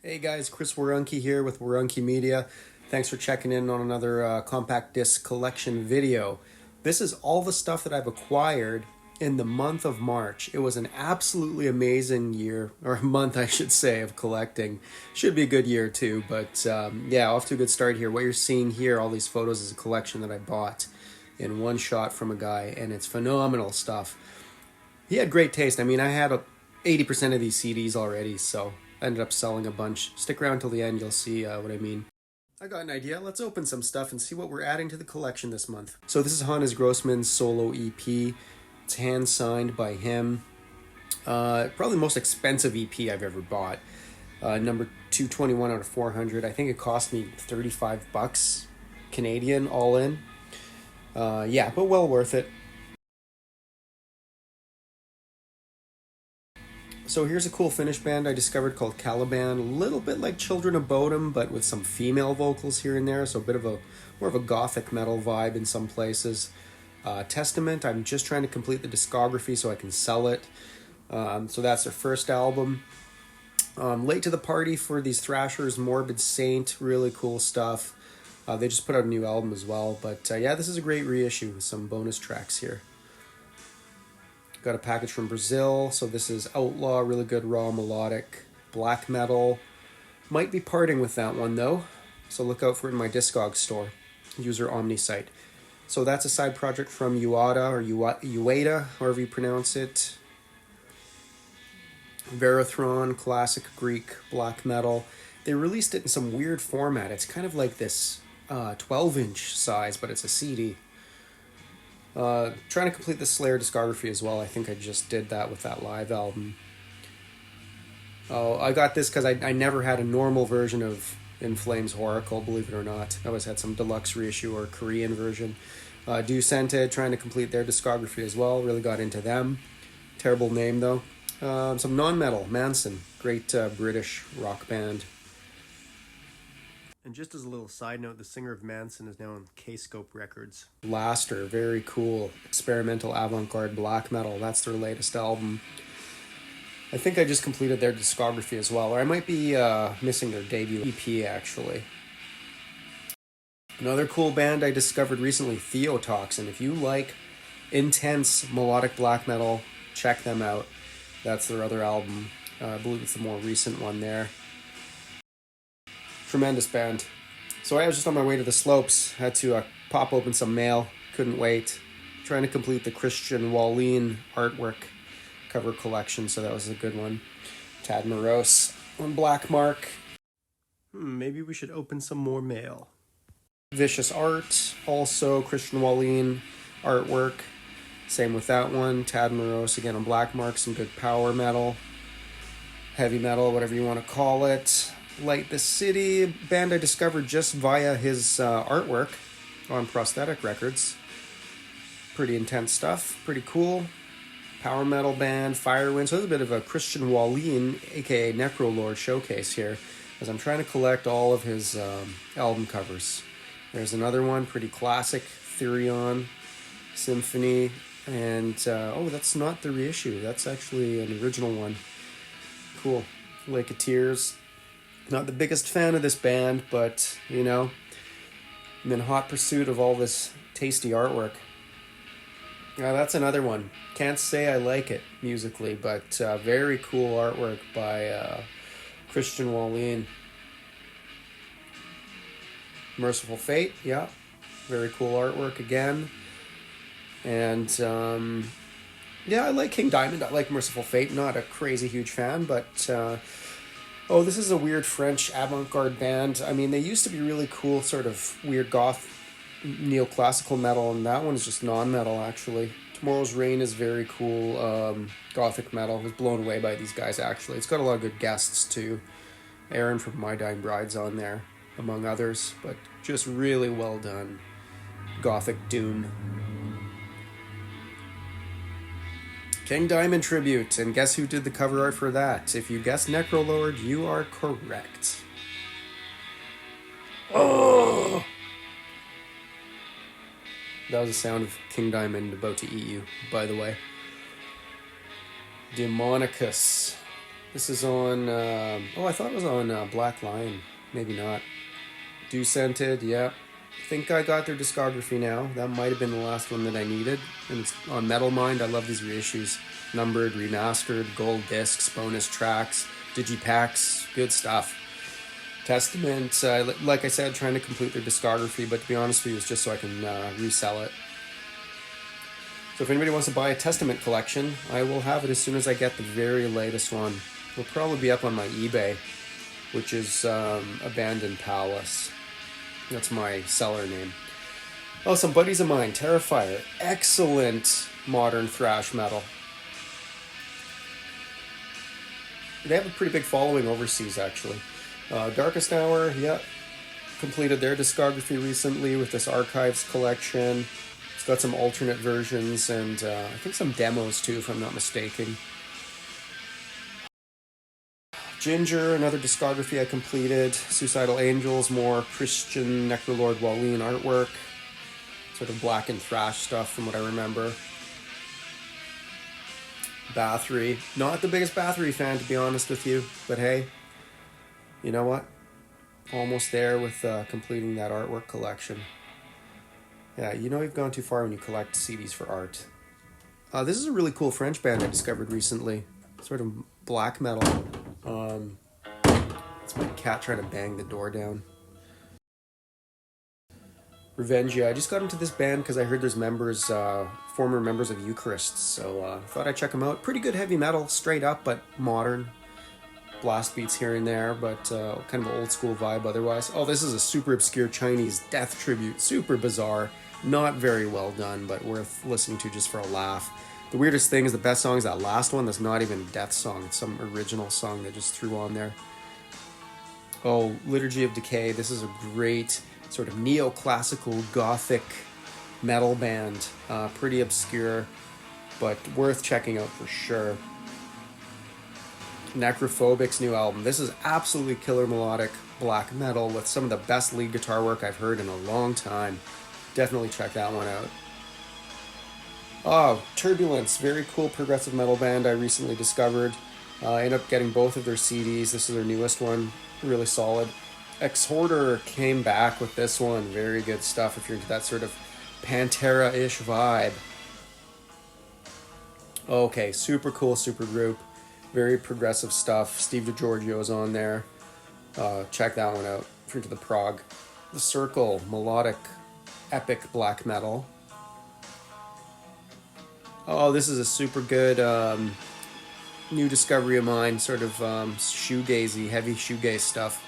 Hey guys, Chris Warunki here with Warunki Media. Thanks for checking in on another compact disc collection video. This is all the stuff that I've acquired in the month of March. It was an absolutely amazing year, or month I should say, of collecting. Should be a good year too, but yeah, off to a good start here. What you're seeing here, all these photos, is a collection that I bought in one shot from a guy, and it's phenomenal stuff. He had great taste. I mean, I had 80% of these CDs already, so I ended up selling a bunch. Stick around till the end, you'll see what I mean. I got an idea. Let's open some stuff and see what we're adding to the collection this month. So this is Hannes Grossman's solo EP. It's hand signed by him. Probably the most expensive EP I've ever bought. Number 221 out of 400. I think it cost me 35 bucks Canadian all in. Yeah, but well worth it. So here's a cool Finnish band I discovered called Caliban. A little bit like Children of Bodom, but with some female vocals here and there. So a bit of a more of a gothic metal vibe in some places. Testament, I'm just trying to complete the discography so I can sell it. So that's their first album. Late to the party for these Thrashers, Morbid Saint, really cool stuff. They just put out a new album as well. But yeah, this is a great reissue with some bonus tracks here. Got a package from Brazil, so this is Outlaw, really good raw melodic black metal. Might be parting with that one though, so look out for it in my Discogs store, user Omnisite. So that's a side project from Uada, or Ueda, however you pronounce it. Verathron, classic Greek black metal. They released it in some weird format. It's kind of like this 12-inch size, but it's a CD. Trying to complete the Slayer discography as well. I think I just did that with that live album. Oh, I got this because I never had a normal version of In Flames Oracle, believe it or not. I always had some deluxe reissue or Korean version. Do Scented, trying to complete their discography as well. Really got into them. Terrible name though. Some non-metal, Manson. Great British rock band. And just as a little side note, the singer of Manson is now on K-Scope Records. Laster, very cool. Experimental avant-garde black metal. That's their latest album. I think I just completed their discography as well. Or I might be missing their debut EP, actually. Another cool band I discovered recently, Theotoxin. If you like intense melodic black metal, check them out. That's their other album. I believe it's the more recent one there. Tremendous band. So I was just on my way to the slopes. Had to pop open some mail. Couldn't wait. Trying to complete the Christian Wallin artwork cover collection, so that was a good one. Tad Morose on Black Mark. Maybe we should open some more mail. Vicious Art, also Christian Wallin artwork. Same with that one. Tad Morose again on Black Mark. Some good power metal, heavy metal, whatever you want to call it. Light the City, band I discovered just via his artwork on Prosthetic Records. Pretty intense stuff, pretty cool. Power metal band, Firewind. So there's a bit of a Christian Wallin, aka Necrolord showcase here, as I'm trying to collect all of his album covers. There's another one, pretty classic, Therion Symphony. And, oh, that's not the reissue. That's actually an original one. Cool. Lake of Tears. Not the biggest fan of this band, but, you know, I'm in hot pursuit of all this tasty artwork. That's another one. Can't say I like it musically, but very cool artwork by Christian Wallin. Merciful Fate, yeah. Very cool artwork again. And, yeah, I like King Diamond. I like Merciful Fate. Not a crazy huge fan, but... oh, this is a weird French avant-garde band. I mean, they used to be really cool, sort of weird goth, neoclassical metal, and that one is just non-metal, actually. Tomorrow's Rain is very cool gothic metal. I was blown away by these guys, actually. It's got a lot of good guests, too. Aaron from My Dying Bride's on there, among others, but just really well done gothic doom. King Diamond tribute, and guess who did the cover art for that? If you guessed Necrolord, you are correct. Oh! That was the sound of King Diamond about to eat you, by the way. Demonicus. This is on, oh, I thought it was on Black Lion. Maybe not. Dew Scented, yeah. I think I got their discography now. That might have been the last one that I needed. And it's on Metal Mind. I love these reissues. Numbered, remastered, gold discs, bonus tracks, digipacks, good stuff. Testament, like I said, trying to complete their discography, but to be honest with you, it's just so I can resell it. So if anybody wants to buy a Testament collection, I will have it as soon as I get the very latest one. It'll probably be up on my eBay, which is Abandoned Palace. That's my seller name. Oh, some buddies of mine, Terrifier. Excellent modern thrash metal. They have a pretty big following overseas, actually. Darkest Hour, yeah, completed their discography recently with this Archives collection. It's got some alternate versions and I think some demos too, if I'm not mistaken. Ginger, another discography I completed. Suicidal Angels, more Christian Necrolord Wallin artwork. Sort of black and thrash stuff from what I remember. Bathory. Not the biggest Bathory fan, to be honest with you, but hey, you know what? Almost there with completing that artwork collection. Yeah, you know you've gone too far when you collect CDs for art. This is a really cool French band I discovered recently. Sort of black metal. It's my cat trying to bang the door down. Revengia. I just got into this band because I heard there's members, former members of Eucharist, so thought I'd check them out. Pretty good heavy metal, straight up, but modern. Blast beats here and there, but kind of an old school vibe otherwise. Oh, this is a super obscure Chinese death tribute. Super bizarre. Not very well done, but worth listening to just for a laugh. The weirdest thing is the best song is that last one that's not even a death song. It's some original song they just threw on there. Oh, Liturgy of Decay. This is a great sort of neoclassical gothic metal band. Pretty obscure, but worth checking out for sure. Necrophobic's new album. This is absolutely killer melodic black metal with some of the best lead guitar work I've heard in a long time. Definitely check that one out. Oh, Turbulence. Very cool progressive metal band I recently discovered. I ended up getting both of their CDs. This is their newest one. Really solid. Exhorter came back with this one. Very good stuff if you're into that sort of Pantera-ish vibe. Okay, super cool super group. Very progressive stuff. Steve DiGiorgio's on there. Check that one out if you're into the prog. The Circle, melodic, epic black metal. Oh, this is a super good new discovery of mine. Sort of shoegazy, heavy shoegaze stuff.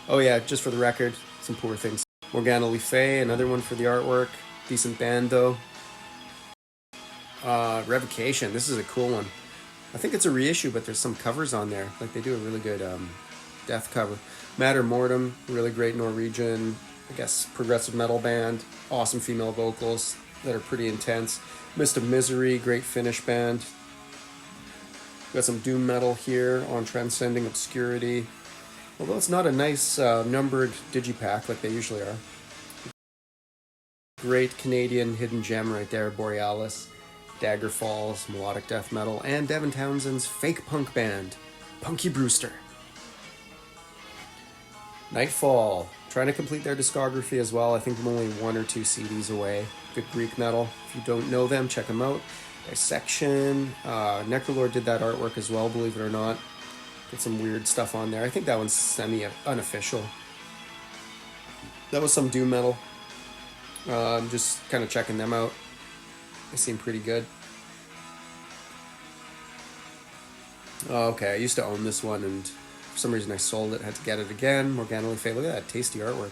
Oh yeah, just for the record, some Poor Things. Morgana Le Fay, another one for the artwork. Decent band though. Revocation, this is a cool one. I think it's a reissue, but there's some covers on there. Like they do a really good death cover. Matter Mortem, really great Norwegian, I guess, progressive metal band. Awesome female vocals that are pretty intense. Mist of Misery, great Finnish band. Got some doom metal here on Transcending Obscurity. Although it's not a nice numbered digipack like they usually are. Great Canadian hidden gem right there, Borealis. Dagger Falls, melodic death metal, and Devin Townsend's fake punk band, Punky Brewster. Nightfall, trying to complete their discography as well. I think I'm only 1 or 2 CDs away. Good Greek metal. If you don't know them, check them out. Dissection, Necrolord did that artwork as well, believe it or not. Get some weird stuff on there. I think that one's semi-unofficial. That was some doom metal. Just kind of checking them out. They seem pretty good. Oh, okay, I used to own this one, and for some reason I sold it. Had to get it again. Morgana Le Fay. Look at that tasty artwork.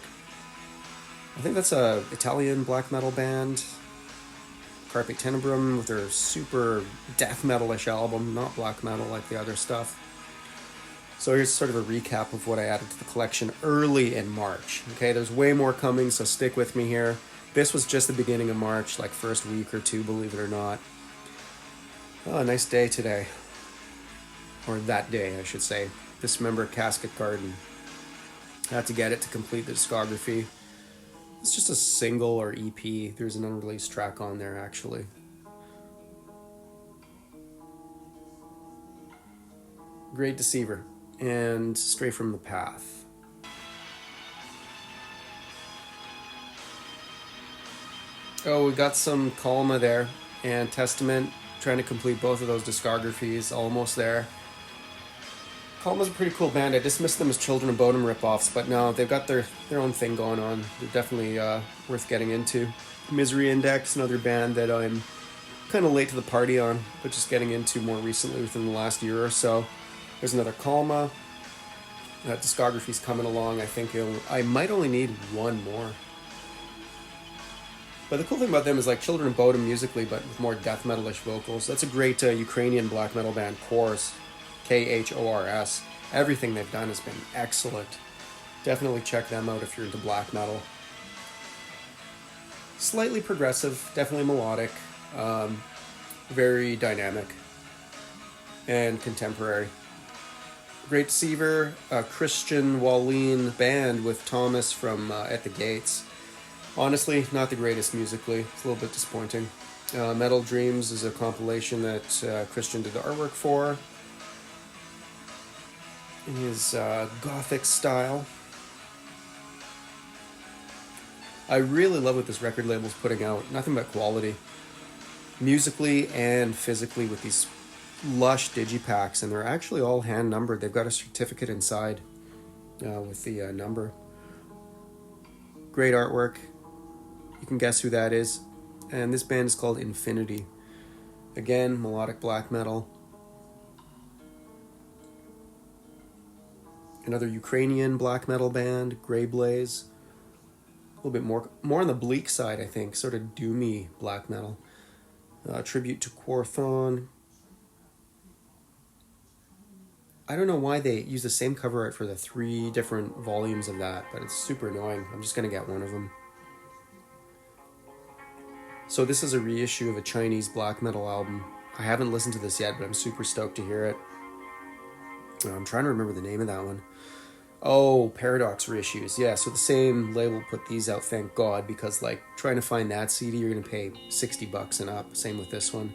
I think that's a Italian black metal band. Carpe Tenebrum with their super death metal-ish album, not black metal like the other stuff. So here's sort of a recap of what I added to the collection early in March. Okay, there's way more coming, so stick with me here. This was just the beginning of March, like first week or two, believe it or not. Oh, nice day today. Or that day, I should say. Dismember Casket Garden. I had to get it to complete the discography. It's just a single or EP. There's an unreleased track on there, actually. Great Deceiver, and Stray from the Path. Oh, we got some Kalma there, and Testament, trying to complete both of those discographies, almost there. Kalma's a pretty cool band. I dismissed them as Children of Bodom ripoffs, but no, they've got their own thing going on. They're definitely worth getting into. Misery Index, another band that I'm kind of late to the party on, but just getting into more recently within the last year or so. There's another Kalma. That discography's coming along. I think I might only need one more. But the cool thing about them is like Children of Bodom musically, but with more death metal-ish vocals. That's a great Ukrainian black metal band, Khors, Khors. Everything they've done has been excellent. Definitely check them out if you're into black metal. Slightly progressive, definitely melodic, very dynamic, and contemporary. Great Deceiver, a Christian Wallin band with Thomas from At the Gates. Honestly, not the greatest musically. It's a little bit disappointing. Metal Dreams is a compilation that Christian did the artwork for in his gothic style. I really love what this record label's putting out. Nothing but quality. Musically and physically with these lush digipacks, and they're actually all hand numbered. They've got a certificate inside with the number. Great artwork. You can guess who that is. And this band is called Infinity. Again, melodic black metal. Another Ukrainian black metal band, Grey Blaze. A little bit more on the bleak side, I think. Sort of doomy black metal. Tribute to Quarthon. I don't know why they use the same cover art for the 3 different volumes of that, but it's super annoying. I'm just going to get one of them. So this is a reissue of a Chinese black metal album. I haven't listened to this yet, but I'm super stoked to hear it. I'm trying to remember the name of that one. Oh, Paradox reissues. Yeah, so the same label put these out, thank God, because like trying to find that CD, you're going to pay $60 and up. Same with this one.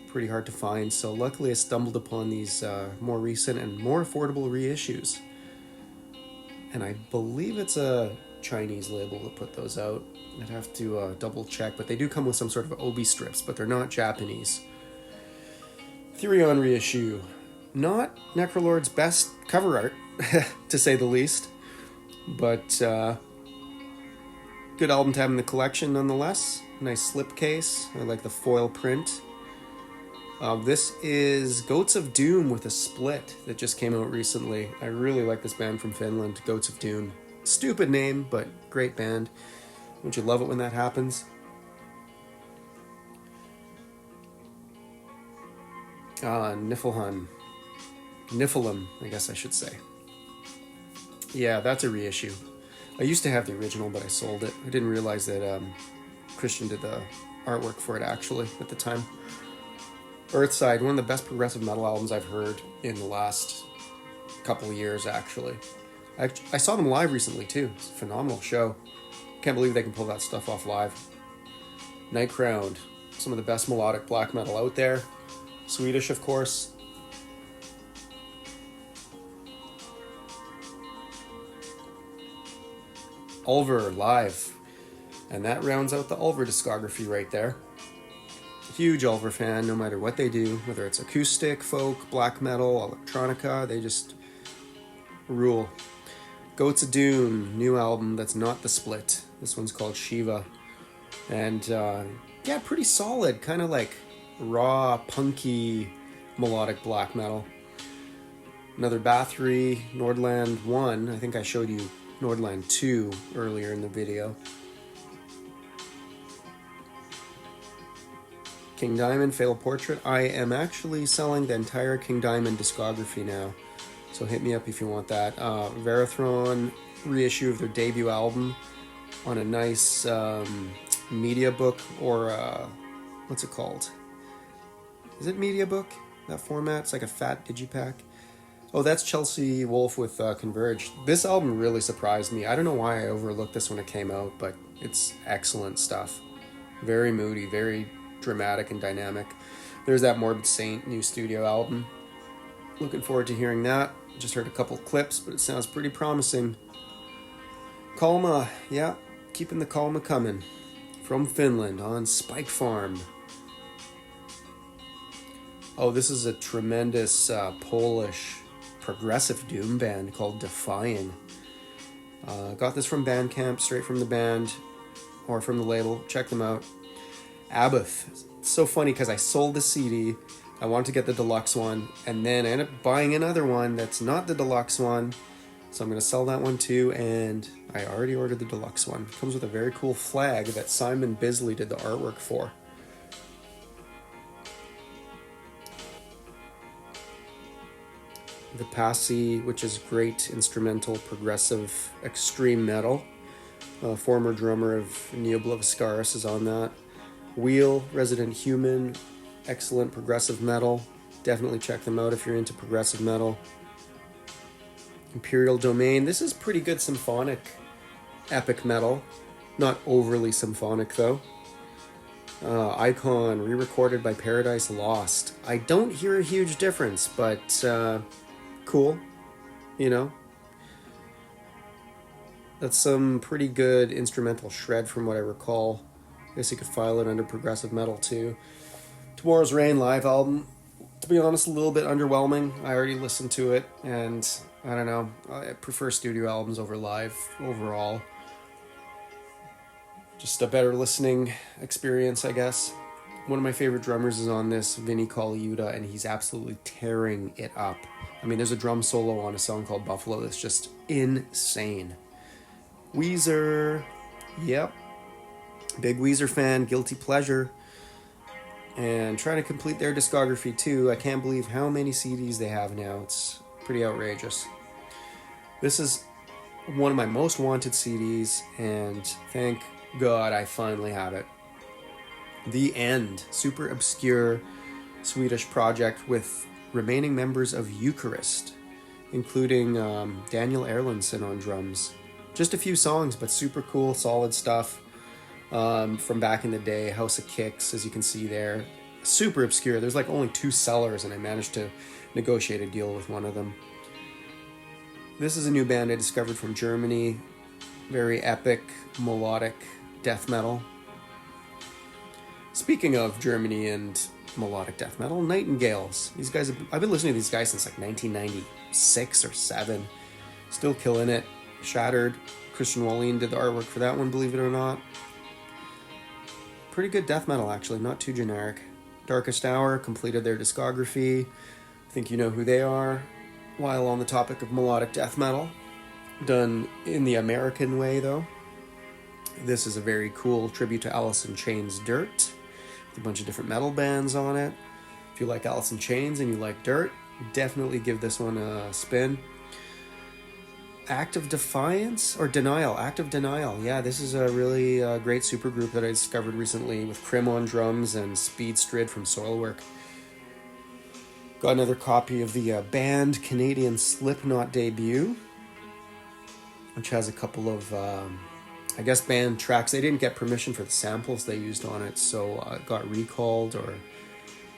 Pretty hard to find. So luckily I stumbled upon these more recent and more affordable reissues. And I believe it's a Chinese label that put those out. I'd have to double check, but they do come with some sort of obi strips, but they're not Japanese. Therion reissue. Not Necrolord's best cover art, to say the least, but good album to have in the collection nonetheless. Nice slipcase. I like the foil print. This is Goats of Doom with a split that just came out recently. I really like this band from Finland, Goats of Doom. Stupid name, but great band. Don't you love it when that happens? Niflheim, I guess I should say. Yeah, that's a reissue. I used to have the original, but I sold it. I didn't realize that Christian did the artwork for it actually at the time. Earthside, one of the best progressive metal albums I've heard in the last couple of years, actually. I saw them live recently, too. It's a phenomenal show. Can't believe they can pull that stuff off live. Nightcrowned, some of the best melodic black metal out there. Swedish, of course. Ulver, live. And that rounds out the Ulver discography right there. Huge Ulver fan, no matter what they do, whether it's acoustic, folk, black metal, electronica, they just rule. Goats of Doom, new album that's not the split. This one's called Shiva. And yeah, pretty solid, kind of like raw, punky, melodic black metal. Another Bathory, Nordland 1. I think I showed you Nordland 2 earlier in the video. King Diamond, Fatal Portrait. I am actually selling the entire King Diamond discography now, so hit me up if you want that. Verathron, reissue of their debut album on a nice media book, or what's it called? Is it media book? That format? It's like a fat digipack. Oh, that's Chelsea Wolfe with Converge. This album really surprised me. I don't know why I overlooked this when it came out, but it's excellent stuff. Very moody, very dramatic and dynamic. There's that Morbid Saint new studio album. Looking forward to hearing that. Just heard a couple clips, but it sounds pretty promising. Kalma, yeah, keeping the Kalma coming. From Finland on Spike Farm. Oh, this is a tremendous Polish progressive doom band called Defying. Got this from Bandcamp, straight from the band, or from the label. Check them out. Abbott. It's so funny because I sold the CD. I wanted to get the deluxe one, and then I ended up buying another one that's not the deluxe one. So I'm going to sell that one too, and I already ordered the deluxe one. It comes with a very cool flag that Simon Bisley did the artwork for. The Passy, which is great instrumental, progressive, extreme metal. Former drummer of Neobliviscaris is on that. Wheel, Resident Human, excellent progressive metal. Definitely check them out if you're into progressive metal. Imperial Domain, this is pretty good symphonic epic metal. Not overly symphonic though. Icon, re-recorded by Paradise Lost. I don't hear a huge difference, but cool, you know. That's some pretty good instrumental shred from what I recall. I guess you could file it under progressive metal too. Tomorrow's Rain live album, to be honest, a little bit underwhelming. I already listened to it, and I don't know. I prefer studio albums over live overall. Just a better listening experience, I guess. One of my favorite drummers is on this, Vinny Colaiuta, and he's absolutely tearing it up. I mean, there's a drum solo on a song called Buffalo that's just insane. Weezer, yep. Big Weezer fan, guilty pleasure. And trying to complete their discography too. I can't believe how many CDs they have now. It's pretty outrageous. This is one of my most wanted CDs, and thank God I finally have it. The End, super obscure Swedish project with remaining members of Eucharist, including Daniel Erlandsson on drums. Just a few songs, but super cool, solid stuff from back in the day. House of Kicks, as you can see there. Super obscure. There's like only 2 sellers, and I managed to negotiate a deal with one of them. This is a new band I discovered from Germany. Very epic, melodic death metal. Speaking of Germany and melodic death metal, Nightingales. These guys, I've been listening to these guys since like 1996 or 7. Still killing it. Shattered. Christian Wallin did the artwork for that one, believe it or not. Pretty good death metal, actually, not too generic. Darkest Hour completed their discography. I think you know who they are. While on the topic of melodic death metal, done in the American way, though. This is a very cool tribute to Alice in Chains' Dirt, with a bunch of different metal bands on it. If you like Alice in Chains and you like Dirt, definitely give this one a spin. Act of Defiance, or Denial, Act of Denial. Yeah, this is a really great supergroup that I discovered recently with Krim on drums and Speed Strid from Soilwork. Got another copy of the banned Canadian Slipknot debut, which has a couple of, I guess, banned tracks. They didn't get permission for the samples they used on it, so it got recalled or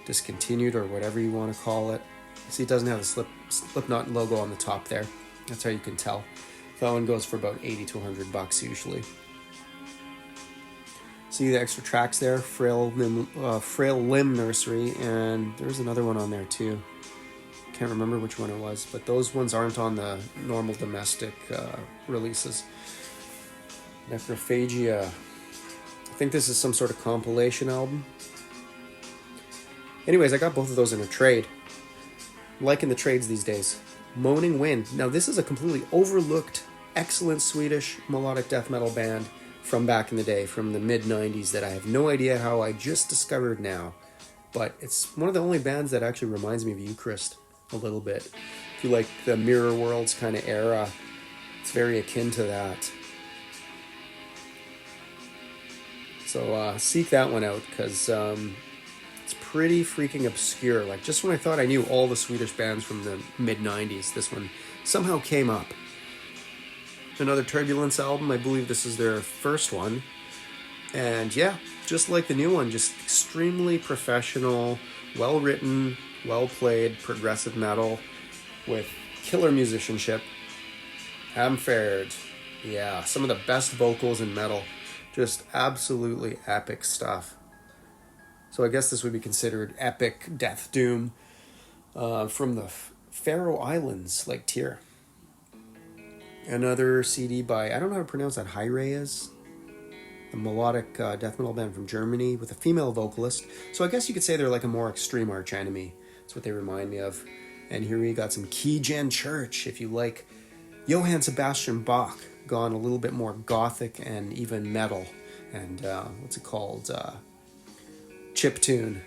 discontinued or whatever you want to call it. See, it doesn't have the Slipknot logo on the top there. That's how you can tell. That one goes for about $80 to $100 usually. See the extra tracks there? Frail Limb Nursery, and there's another one on there too. Can't remember which one it was, but those ones aren't on the normal domestic releases. Necrophagia. I think this is some sort of compilation album. Anyways, I got both of those in a trade. I'm liking the trades these days. Moaning Wind. Now this is a completely overlooked, excellent Swedish melodic death metal band from back in the day, from the mid-90s, that I have no idea how I just discovered now. But it's one of the only bands that actually reminds me of Eucharist a little bit. If you like the Mirror Worlds kind of era, it's very akin to that. So seek that one out, because it's pretty freaking obscure. Like, just when I thought I knew all the Swedish bands from the mid-90s, this one somehow came up. Another Turbulence album, I believe this is their first one. And yeah, just like the new one, just extremely professional, well-written, well-played progressive metal with killer musicianship. Hamferd. Yeah, some of the best vocals in metal. Just absolutely epic stuff. So I guess this would be considered epic death doom from the Faroe Islands, like Tyr. Another CD by, I don't know how to pronounce that, Hyreas, a melodic death metal band from Germany with a female vocalist. So I guess you could say they're like a more extreme arch enemy. That's what they remind me of. And here we got some Keygen Church, if you like Johann Sebastian Bach, gone a little bit more gothic and even metal. And what's it called? Chiptune.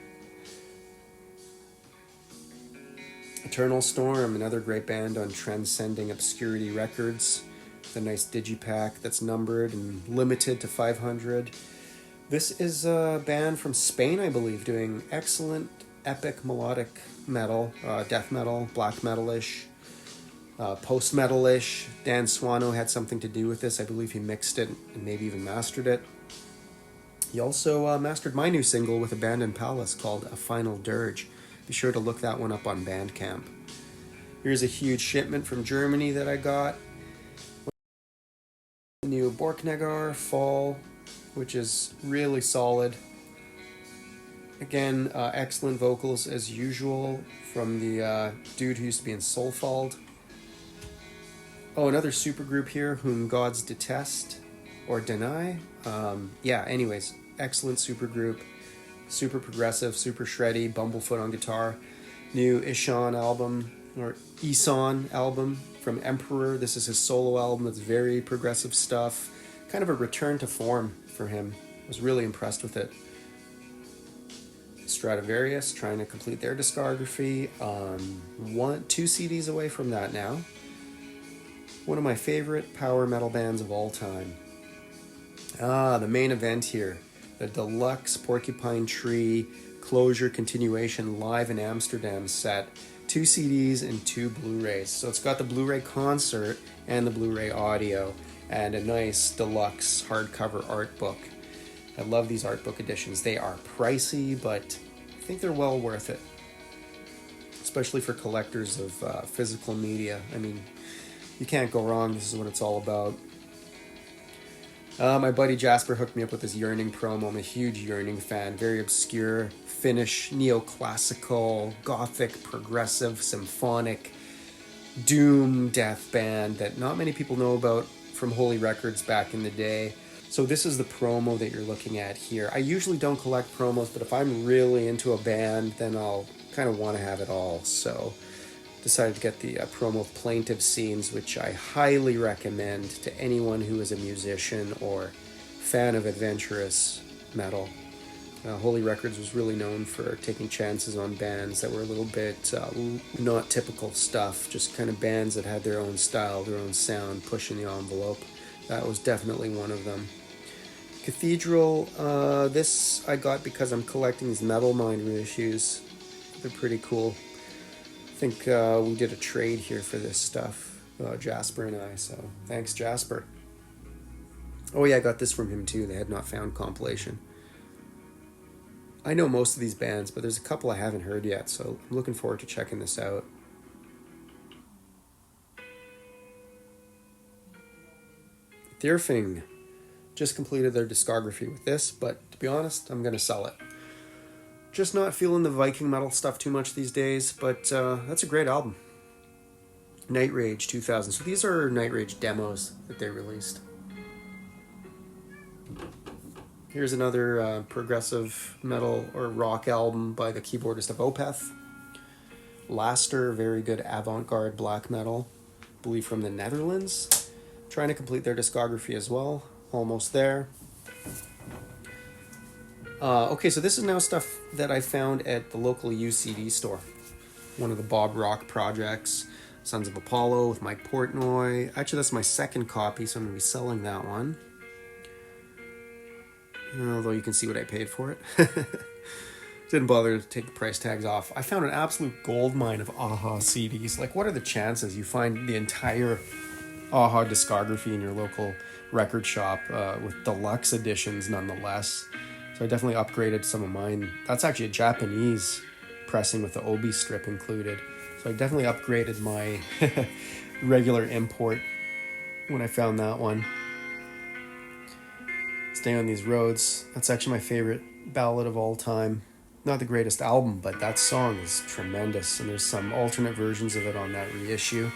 Eternal Storm, another great band on Transcending Obscurity Records. The nice digipack that's numbered and limited to 500. This is a band from Spain, I believe, doing excellent epic melodic metal, death metal, black metal-ish, post-metal-ish. Dan Swano had something to do with this. I believe he mixed it and maybe even mastered it. He also mastered my new single with Abandoned Palace called A Final Dirge. Be sure to look that one up on Bandcamp. Here's a huge shipment from Germany that I got. The new Borknegar Fall, which is really solid. Again, excellent vocals as usual from the dude who used to be in Soulfald. Oh, another supergroup here, Whom Gods Detest or Deny. Anyways, excellent supergroup. Super progressive, super shreddy, Bumblefoot on guitar. New Isan album from Emperor. This is his solo album. It's very progressive stuff. Kind of a return to form for him. I was really impressed with it. Stradivarius, trying to complete their discography. 2 CDs away from that now. One of my favorite power metal bands of all time. The main event here. The deluxe Porcupine Tree Closure Continuation Live in Amsterdam set. 2 CDs and 2 Blu-rays. So it's got the Blu-ray concert and the Blu-ray audio and a nice deluxe hardcover art book. I love these art book editions. They are pricey, but I think they're well worth it. Especially for collectors of physical media. I mean, you can't go wrong. This is what it's all about. My buddy Jasper hooked me up with this Yearning promo. I'm a huge Yearning fan. Very obscure, Finnish, neoclassical, gothic, progressive, symphonic, doom death band that not many people know about from Holy Records back in the day. So this is the promo that you're looking at here. I usually don't collect promos, but if I'm really into a band, then I'll kind of want to have it all. So decided to get the promo of Plaintive Scenes, which I highly recommend to anyone who is a musician or fan of adventurous metal. Holy Records was really known for taking chances on bands that were a little bit not typical stuff, just kind of bands that had their own style, their own sound, pushing the envelope. That was definitely one of them. Cathedral, this I got because I'm collecting these Metal Mind reissues. They're pretty cool. I think we did a trade here for this stuff, Jasper and I, so thanks, Jasper. Oh yeah, I got this from him too, the Had Not Found compilation. I know most of these bands, but there's a couple I haven't heard yet, so I'm looking forward to checking this out. Thyrfing just completed their discography with this, but to be honest, I'm going to sell it. Just not feeling the Viking metal stuff too much these days, but that's a great album. Night Rage 2000. So these are Night Rage demos that they released. Here's another progressive metal or rock album by the keyboardist of Opeth. Laster, very good avant-garde black metal, I believe from the Netherlands. Trying to complete their discography as well. Almost there. Okay, so this is now stuff that I found at the local UCD store. One of the Bob Rock projects. Sons of Apollo with Mike Portnoy. Actually, that's my second copy, so I'm going to be selling that one. Although you can see what I paid for it. Didn't bother to take the price tags off. I found an absolute goldmine of Aha CDs. Like, what are the chances you find the entire Aha discography in your local record shop with deluxe editions nonetheless? So I definitely upgraded some of mine. That's actually a Japanese pressing with the Obi strip included. So I definitely upgraded my regular import when I found that one. Stay on These Roads. That's actually my favorite ballad of all time. Not the greatest album, but that song is tremendous, and there's some alternate versions of it on that reissue.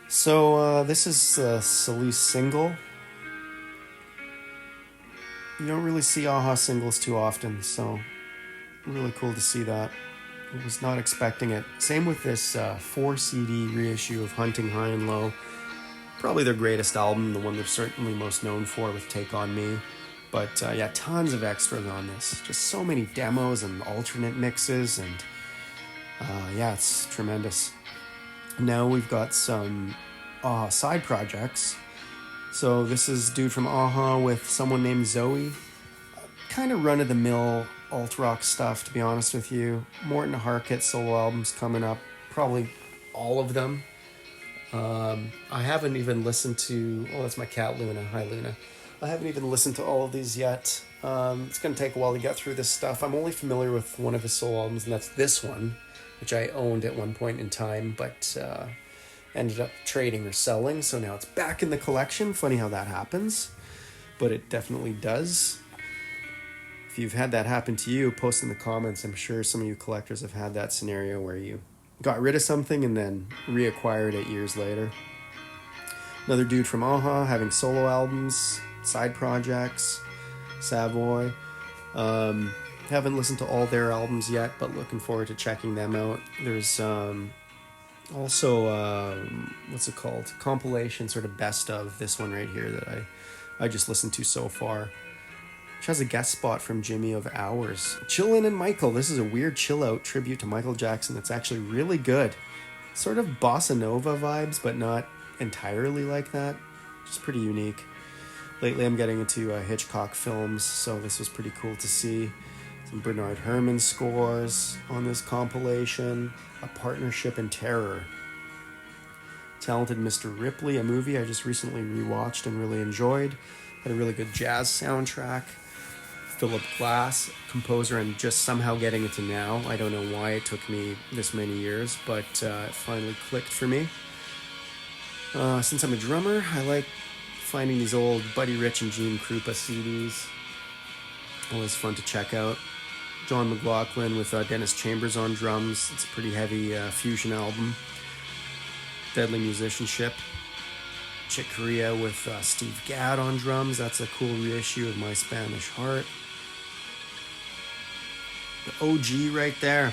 So this is a Solis single. You don't really see Aha singles too often, so really cool to see that. I was not expecting it. Same with this 4 CD reissue of Hunting High and Low. Probably their greatest album, the one they're certainly most known for with Take On Me. But yeah, tons of extras on this. Just so many demos and alternate mixes, and yeah, it's tremendous. Now we've got some side projects. So this is dude from Aha with someone named Zoe. Kind of run-of-the-mill alt-rock stuff, to be honest with you. Morton Harkett solo albums coming up. Probably all of them. I haven't even listened to... Oh, that's my cat, Luna. Hi, Luna. I haven't even listened to all of these yet. It's going to take a while to get through this stuff. I'm only familiar with one of his solo albums, and that's this one, which I owned at one point in time, but ended up trading or selling, so now it's back in the collection. Funny how that happens, but it definitely does. If you've had that happen to you, post in the comments. I'm sure some of you collectors have had that scenario where you got rid of something and then reacquired it years later. Another dude from Aha having solo albums, side projects, Savoy. Haven't listened to all their albums yet, but looking forward to checking them out. There's also, what's it called? Compilation, sort of best of this one right here that I just listened to so far. Which has a guest spot from Jimmy of Ours. Chillin' and Michael. This is a weird chill-out tribute to Michael Jackson that's actually really good. Sort of bossa nova vibes, but not entirely like that. Just pretty unique. Lately I'm getting into Hitchcock films, so this was pretty cool to see. Some Bernard Herrmann scores on this compilation. A Partnership in Terror. Talented Mr. Ripley, a movie I just recently rewatched and really enjoyed. Had a really good jazz soundtrack. Philip Glass, composer I'm just somehow getting into now. I don't know why it took me this many years, but it finally clicked for me. Since I'm a drummer, I like finding these old Buddy Rich and Gene Krupa CDs. Always fun to check out. John McLaughlin with Dennis Chambers on drums. It's a pretty heavy fusion album. Deadly Musicianship. Chick Corea with Steve Gadd on drums. That's a cool reissue of My Spanish Heart. The OG right there.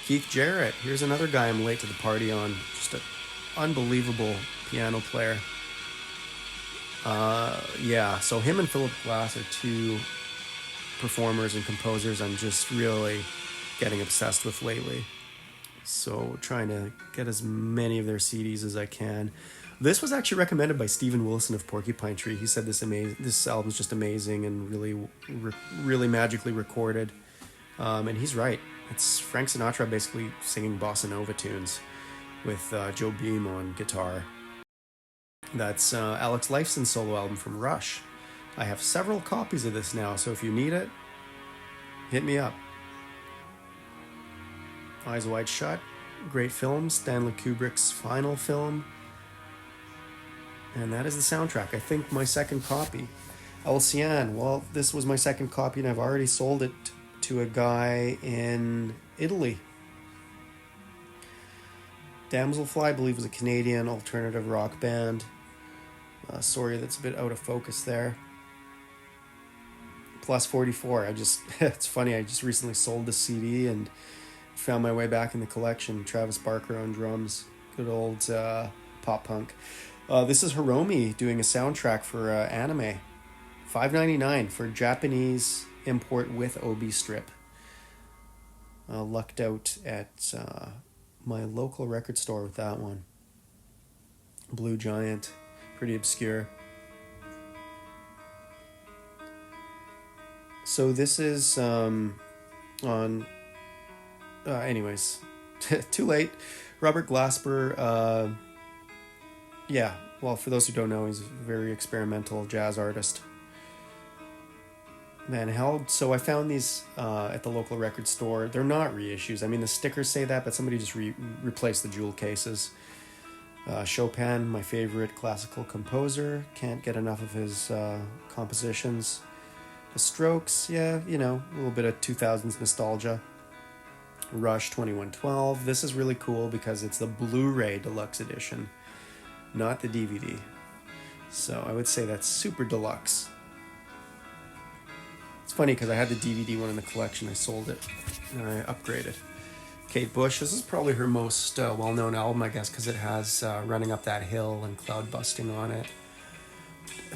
Keith Jarrett. Here's another guy I'm late to the party on. Just an unbelievable piano player. Yeah, so him and Philip Glass are two performers and composers I'm just really getting obsessed with lately. So trying to get as many of their CDs as I can. This was actually recommended by Stephen Wilson of Porcupine Tree. He said this album's just amazing and really magically recorded. And he's right. It's Frank Sinatra basically singing bossa nova tunes with Joe Beam on guitar. That's Alex Lifeson's solo album from Rush. I have several copies of this now, so if you need it, hit me up. Eyes Wide Shut, great film, Stanley Kubrick's final film. And that is the soundtrack. I think my second copy. El Cian, well, this was my second copy and I've already sold it to a guy in Italy. Damselfly, I believe, was a Canadian alternative rock band. Sorry, that's a bit out of focus there. Plus 44, it's funny, I just recently sold the CD and found my way back in the collection. Travis Barker on drums. Good old pop punk. This is Hiromi doing a soundtrack for anime. $5.99 for Japanese import with Obi strip. Lucked out at my local record store with that one. Blue Giant. Pretty obscure. So this is on... anyways, too late. Robert Glasper, yeah, well, for those who don't know, he's a very experimental jazz artist. Van Held. So I found these at the local record store. They're not reissues. I mean, the stickers say that, but somebody just replaced the jewel cases. Chopin, my favorite classical composer. Can't get enough of his compositions. The Strokes, yeah, you know, a little bit of 2000s nostalgia. Rush 2112. This is really cool because it's the Blu-ray deluxe edition, not the DVD. So I would say that's super deluxe. It's funny because I had the DVD one in the collection. I sold it and I upgraded. Kate Bush, this is probably her most well-known album, I guess, because it has Running Up That Hill and Cloud Busting on it.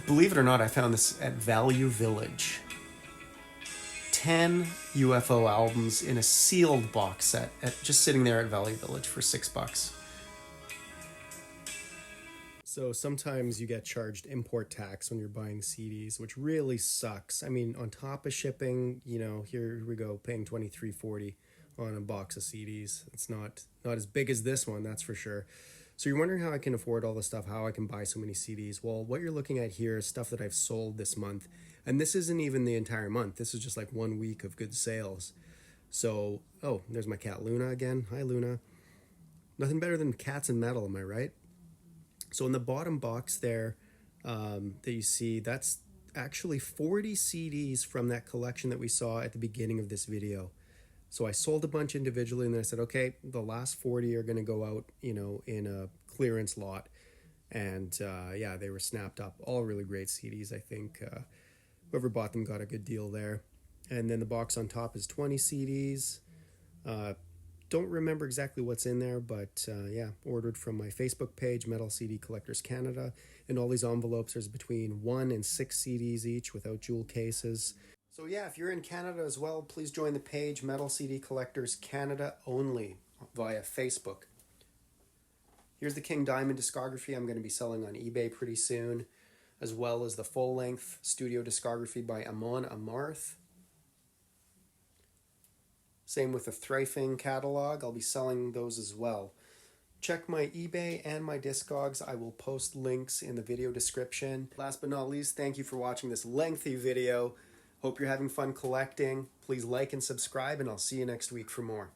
Believe it or not, I found this at Value Village. 10 UFO albums in a sealed box set, just sitting there at Value Village for $6. So sometimes you get charged import tax when you're buying CDs, which really sucks. I mean, on top of shipping, you know, here we go, paying $23.40 on a box of CDs. It's not as big as this one, that's for sure. So you're wondering how I can afford all this stuff, how I can buy so many CDs. Well, what you're looking at here is stuff that I've sold this month. And this isn't even the entire month. This is just like 1 week of good sales. So, oh, there's my cat Luna again. Hi, Luna. Nothing better than cats and metal, am I right? So in the bottom box there that you see, that's actually 40 CDs from that collection that we saw at the beginning of this video. So I sold a bunch individually, and then I said, okay, the last 40 are going to go out, you know, in a clearance lot. And yeah, they were snapped up. All really great CDs, I think. Whoever bought them got a good deal there. And then the box on top is 20 CDs. Don't remember exactly what's in there, but yeah, ordered from my Facebook page, Metal CD Collectors Canada. In all these envelopes, there's between 1 and 6 CDs each without jewel cases. So yeah, if you're in Canada as well, please join the page Metal CD Collectors Canada only via Facebook. Here's the King Diamond discography I'm going to be selling on eBay pretty soon, as well as the full-length studio discography by Amon Amarth. Same with the Thrifing catalog. I'll be selling those as well. Check my eBay and my Discogs. I will post links in the video description. Last but not least, thank you for watching this lengthy video. Hope you're having fun collecting. Please like and subscribe, and I'll see you next week for more.